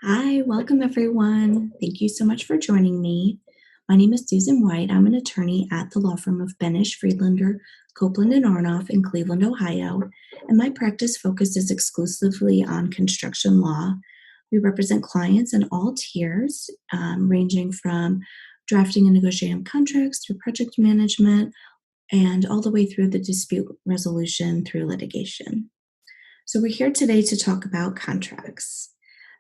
Hi, welcome everyone. Thank you so much for joining me. My name is Susan White. I'm an attorney at the law firm of Benish, Friedlander, Copeland and Arnoff in Cleveland, Ohio, and my practice focuses exclusively on construction law. We represent clients in all tiers, ranging from drafting and negotiating contracts through project management and all the way through the dispute resolution through litigation. So, we're here today to talk about contracts.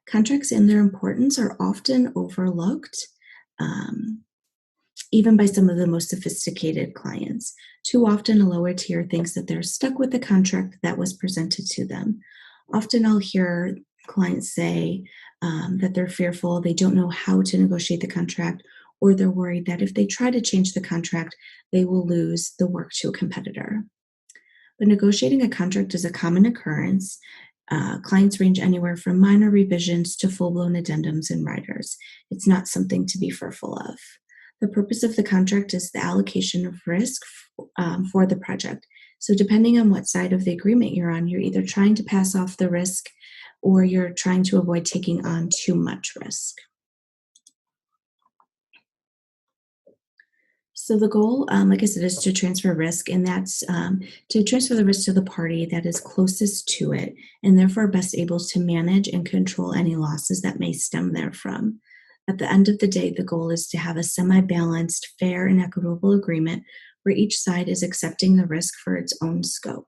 Contracts and their importance are often overlooked, um, even by some of the most sophisticated clients. Too often, a lower tier thinks that they're stuck with the contract that was presented to them. Often, I'll hear clients say that they're fearful, they don't know how to negotiate the contract, or they're worried that if they try to change the contract, they will lose the work to a competitor. But negotiating a contract is a common occurrence. Clients range anywhere from minor revisions to full blown addendums and riders. It's not something to be fearful of. The purpose of the contract is the allocation of risk for the project. So, depending on what side of the agreement you're on, you're either trying to pass off the risk or you're trying to avoid taking on too much risk. So the goal, like I said, is to transfer risk, and that's to transfer the risk to the party that is closest to it, and therefore best able to manage and control any losses that may stem therefrom. At the end of the day, the goal is to have a semi balanced, fair, and equitable agreement where each side is accepting the risk for its own scope.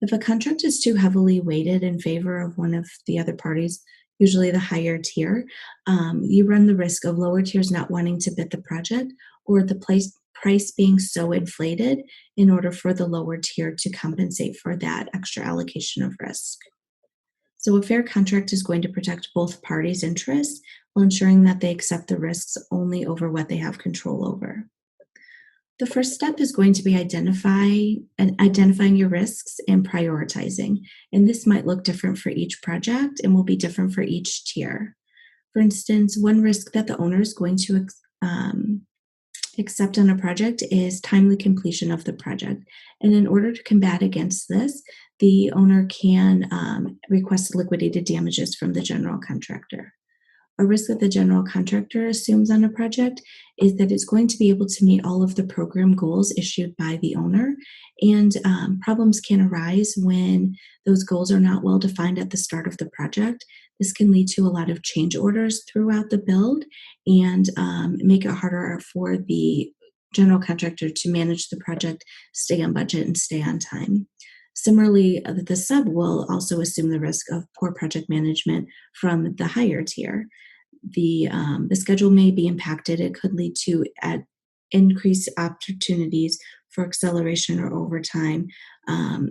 If a contract is too heavily weighted in favor of one of the other parties, usually the higher tier, you run the risk of lower tiers not wanting to bid the project or the price being so inflated in order for the lower tier to compensate for that extra allocation of risk. So, a fair contract is going to protect both parties' interests while ensuring that they accept the risks only over what they have control over. The first step is going to be identifying your risks and prioritizing. And this might look different for each project and will be different for each tier. For instance, one risk that the owner is going to accept on a project is timely completion of the project. And in order to combat against this, the owner can request liquidated damages from the general contractor. A risk that the general contractor assumes on a project is that it's going to be able to meet all of the program goals issued by the owner, and problems can arise when those goals are not well defined at the start of the project. This can lead to a lot of change orders throughout the build and make it harder for the general contractor to manage the project, stay on budget, and stay on time. Similarly, the sub will also assume the risk of poor project management from the higher tier. The schedule may be impacted. It could lead to increased opportunities for acceleration or overtime.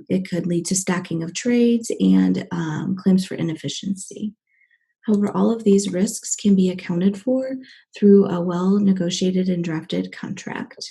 It could lead to stacking of trades and claims for inefficiency. However, all of these risks can be accounted for through a well negotiated and drafted contract.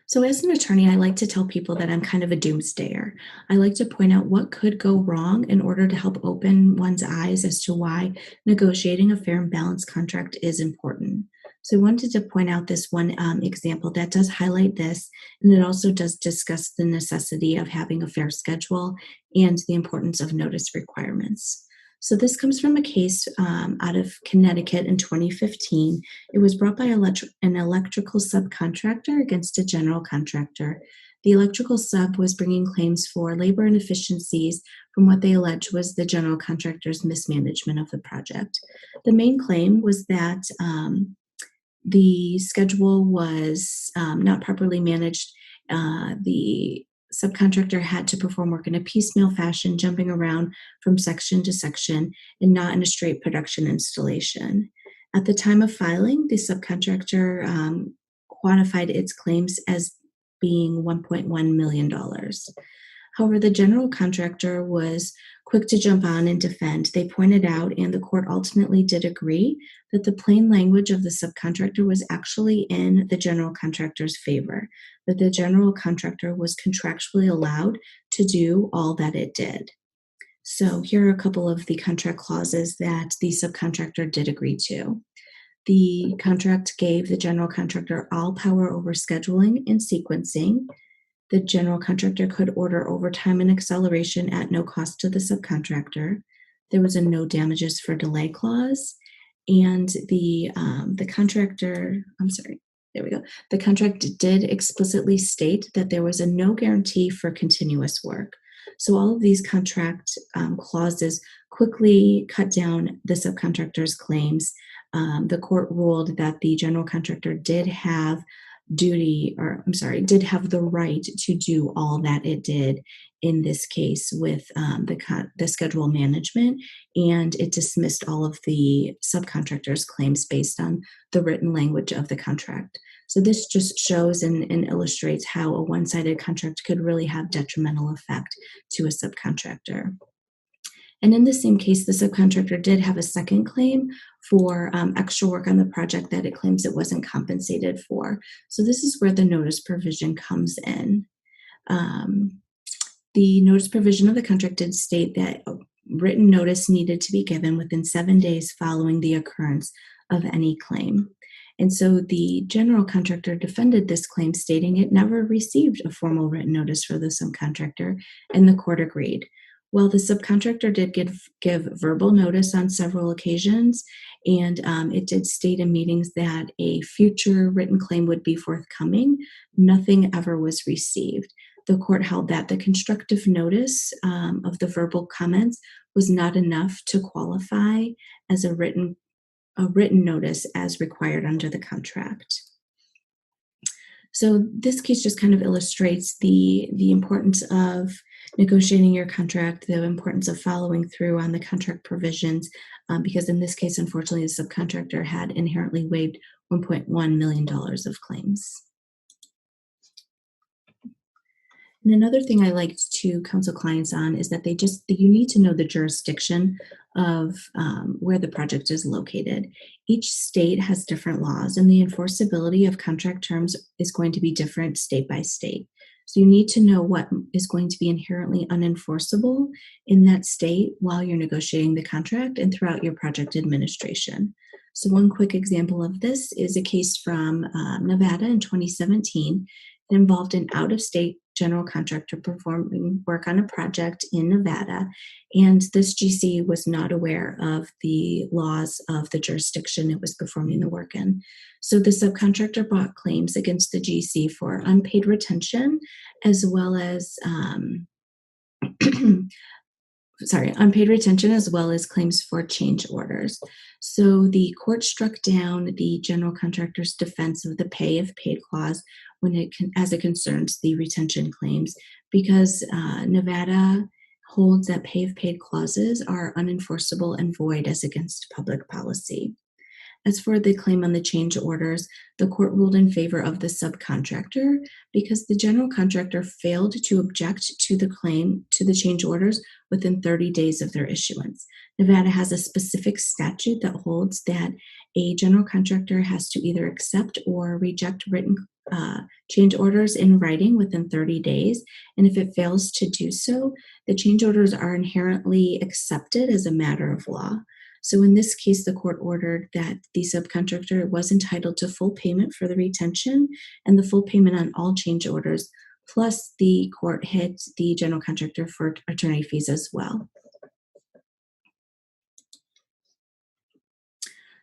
So, as an attorney, I like to tell people that I'm kind of a doomsdayer. I like to point out what could go wrong in order to help open one's eyes as to why negotiating a fair and balanced contract is important. So, I wanted to point out this one example that does highlight this, and it also does discuss the necessity of having a fair schedule and the importance of notice requirements. So, this comes from a case out of Connecticut in 2015. It was brought by an electrical subcontractor against a general contractor. The electrical sub was bringing claims for labor inefficiencies from what they alleged was the general contractor's mismanagement of the project. The main claim was that the schedule was not properly managed. The subcontractor had to perform work in a piecemeal fashion, jumping around from section to section and not in a straight production installation. At the time of filing, the subcontractor quantified its claims as being $1.1 million. dollars. However, the general contractor was quick to jump on and defend. They pointed out, and the court ultimately did agree, that the plain language of the subcontractor was actually in the general contractor's favor, that the general contractor was contractually allowed to do all that it did. So, here are a couple of the contract clauses that the subcontractor did agree to. The contract gave the general contractor all power over scheduling and sequencing. The general contractor could order overtime and acceleration at no cost to the subcontractor. There was a no damages for delay clause, and the contractor, I'm sorry, there we go. The contract did explicitly state that there was a no guarantee for continuous work. So all of these contract clauses quickly cut down the subcontractor's claims. The court ruled that the general contractor did have did have the right to do all that it did in this case with the schedule management, and it dismissed all of the subcontractors' claims based on the written language of the contract. So this just shows and illustrates how a one-sided contract could really have detrimental effect to a subcontractor. And in the same case, the subcontractor did have a second claim for extra work on the project that it claims it wasn't compensated for. So this is where the notice provision comes in. Um, the notice provision of the contract did state that a written notice needed to be given within 7 days following the occurrence of any claim. And so the general contractor defended this claim, stating it never received a formal written notice for the subcontractor, and the court agreed. Well, the subcontractor did give verbal notice on several occasions, and it did state in meetings that a future written claim would be forthcoming. Nothing ever was received. The court held that the constructive notice of the verbal comments was not enough to qualify as a written notice as required under the contract. So this case just kind of illustrates the importance of negotiating your contract, the importance of following through on the contract provisions, because in this case, unfortunately, the subcontractor had inherently waived $1.1 million of claims. And another thing I like to counsel clients on is that you need to know the jurisdiction of where the project is located. Each state has different laws, and the enforceability of contract terms is going to be different state by state. So you need to know what is going to be inherently unenforceable in that state while you're negotiating the contract and throughout your project administration. So one quick example of this is a case from Nevada in 2017. It involved an out-of-state general contractor performing work on a project in Nevada, and this GC was not aware of the laws of the jurisdiction it was performing the work in. So the subcontractor brought claims against the GC for unpaid retention, as well as unpaid retention, as well as claims for change orders. So the court struck down the general contractor's defense of the pay if paid clause as it concerns the retention claims, because Nevada holds that pay if paid clauses are unenforceable and void as against public policy. As for the claim on the change orders, the court ruled in favor of the subcontractor because the general contractor failed to object to the claim to the change orders within 30 days of their issuance. Nevada has a specific statute that holds that a general contractor has to either accept or reject written change orders in writing within 30 days. And if it fails to do so, the change orders are inherently accepted as a matter of law. So in this case, the court ordered that the subcontractor was entitled to full payment for the retention and the full payment on all change orders, plus the court hit the general contractor for attorney fees as well.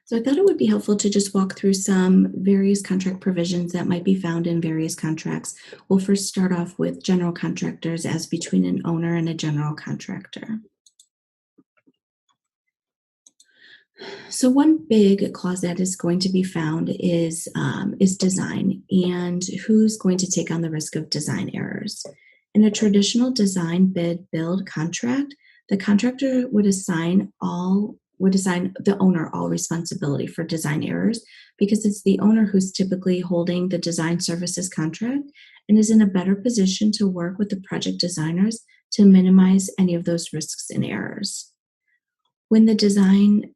So I thought it would be helpful to just walk through some various contract provisions that might be found in various contracts. We'll first start off with general contractors as between an owner and a general contractor. So one big clause that is going to be found is design, and who's going to take on the risk of design errors. In a traditional design bid build contract, the contractor would assign the owner all responsibility for design errors, because it's the owner who's typically holding the design services contract and is in a better position to work with the project designers to minimize any of those risks and errors. When the design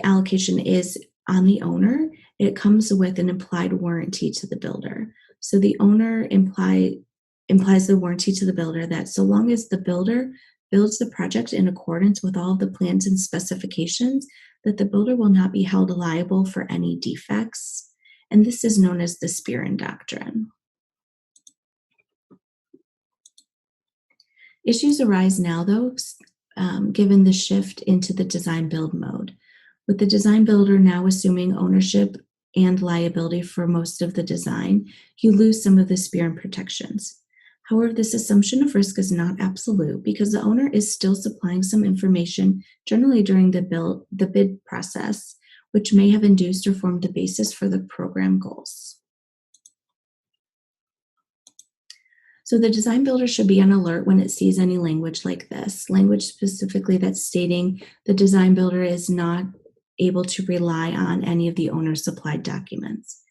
allocation is on the owner, it comes with an implied warranty to the builder. So the owner implies the warranty to the builder that so long as the builder builds the project in accordance with all of the plans and specifications, that the builder will not be held liable for any defects. And this is known as the Spearman Doctrine. Issues arise now, though, given the shift into the design build mode. With the design builder now assuming ownership and liability for most of the design, you lose some of the spear and protections. However, this assumption of risk is not absolute because the owner is still supplying some information, generally during the bid process, which may have induced or formed the basis for the program goals. So the design builder should be on alert when it sees any language like this, language specifically that's stating the design builder is not able to rely on any of the owner's supplied documents.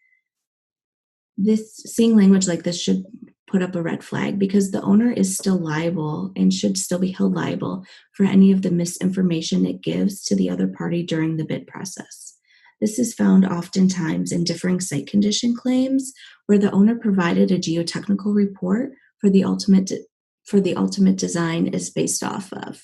This seeing language like this should put up a red flag because the owner is still liable and should still be held liable for any of the misinformation it gives to the other party during the bid process. This is found oftentimes in differing site condition claims where the owner provided a geotechnical report for the ultimate design is based off of.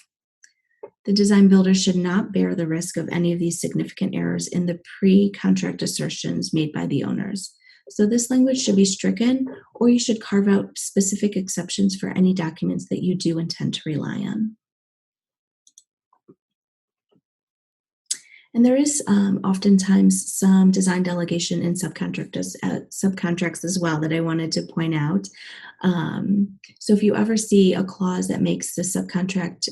The design builder should not bear the risk of any of these significant errors in the pre-contract assertions made by the owners. So this language should be stricken, or you should carve out specific exceptions for any documents that you do intend to rely on. And there is oftentimes some design delegation in subcontracts as well that I wanted to point out. So if you ever see a clause that makes the subcontract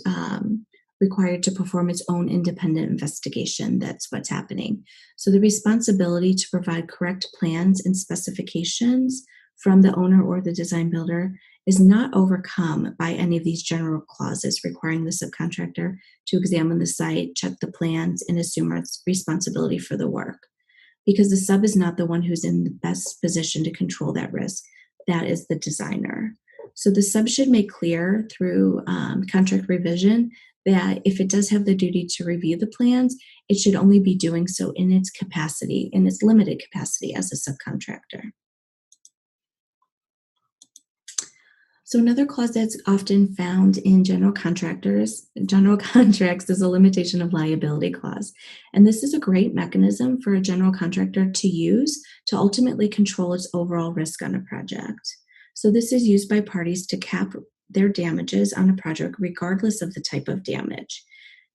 required to perform its own independent investigation, that's what's happening. So the responsibility to provide correct plans and specifications from the owner or the design builder is not overcome by any of these general clauses requiring the subcontractor to examine the site, check the plans, and assume responsibility for the work. Because the sub is not the one who's in the best position to control that risk, that is the designer. So the sub should make clear through contract revision that if it does have the duty to review the plans, it should only be doing so in its capacity, in its limited capacity as a subcontractor. So another clause that's often found in general contracts is a limitation of liability clause. And this is a great mechanism for a general contractor to use to ultimately control its overall risk on a project. So this is used by parties to cap their damages on a project regardless of the type of damage.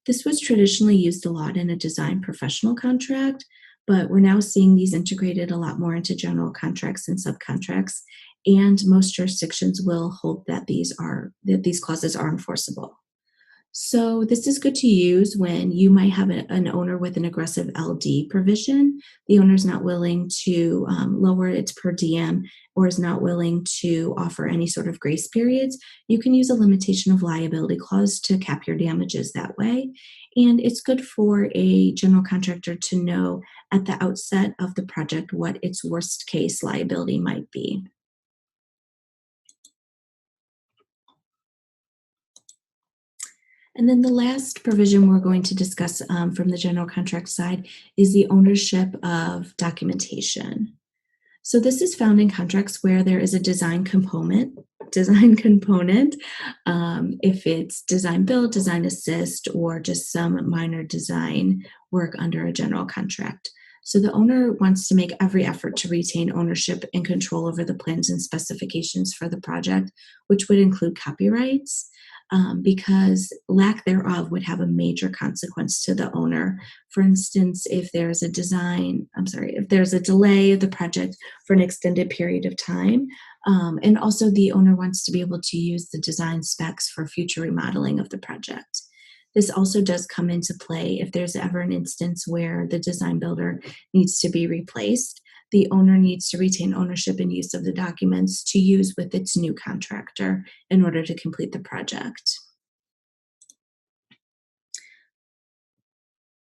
This was traditionally used a lot in a design professional contract, but we're now seeing these integrated a lot more into general contracts and subcontracts, and most jurisdictions will hold that these clauses are enforceable. So this is good to use when you might have an owner with an aggressive LD provision. The owner's not willing to lower its per diem or is not willing to offer any sort of grace periods. You can use a limitation of liability clause to cap your damages that way. And it's good for a general contractor to know at the outset of the project what its worst case liability might be. And then the last provision we're going to discuss from the general contract side is the ownership of documentation. So this is found in contracts where there is a design component, if it's design build, design assist, or just some minor design work under a general contract. So the owner wants to make every effort to retain ownership and control over the plans and specifications for the project, which would include copyrights, because lack thereof would have a major consequence to the owner. For instance, if there's a delay of the project for an extended period of time, and also the owner wants to be able to use the design specs for future remodeling of the project. This also does come into play if there's ever an instance where the design builder needs to be replaced. The owner needs to retain ownership and use of the documents to use with its new contractor in order to complete the project.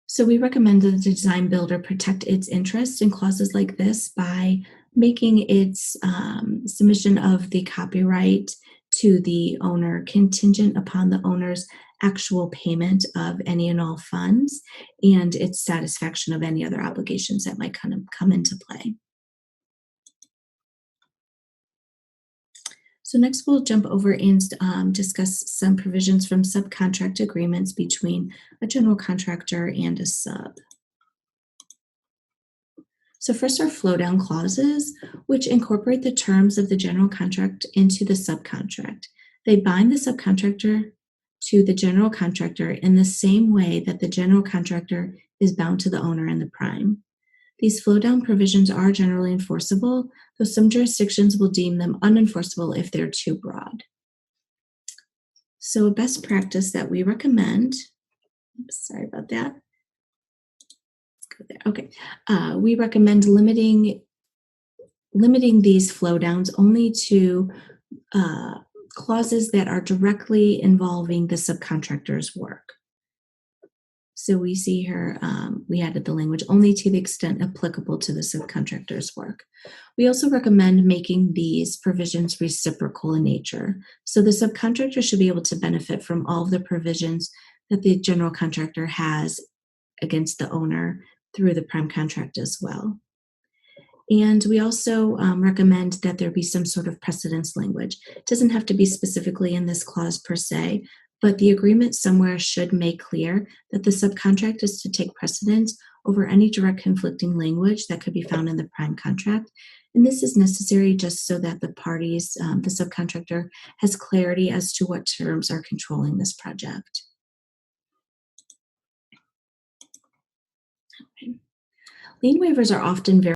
So we recommend that the design builder protect its interests in clauses like this by making its submission of the copyright to the owner contingent upon the owner's actual payment of any and all funds and its satisfaction of any other obligations that might kind of come into play. So next we'll jump over and discuss some provisions from subcontract agreements between a general contractor and a sub. So first are flow down clauses, which incorporate the terms of the general contract into the subcontract. They bind the subcontractor to the general contractor in the same way that the general contractor is bound to the owner and the prime. These flow down provisions are generally enforceable, though some jurisdictions will deem them unenforceable if they're too broad. So, a best practice that we recommend, oops, sorry about that. Let's go there. Okay. We recommend limiting these flow downs only to uh, clauses that are directly involving the subcontractor's work. So we see here, we added the language only to the extent applicable to the subcontractor's work. We also recommend making these provisions reciprocal in nature. So the subcontractor should be able to benefit from all of the provisions that the general contractor has against the owner through the prime contract as well. And we also recommend that there be some sort of precedence language. It doesn't have to be specifically in this clause per se, but the agreement somewhere should make clear that the subcontract is to take precedence over any direct conflicting language that could be found in the prime contract. And this is necessary just so that the parties, the subcontractor, has clarity as to what terms are controlling this project. Lien waivers are often very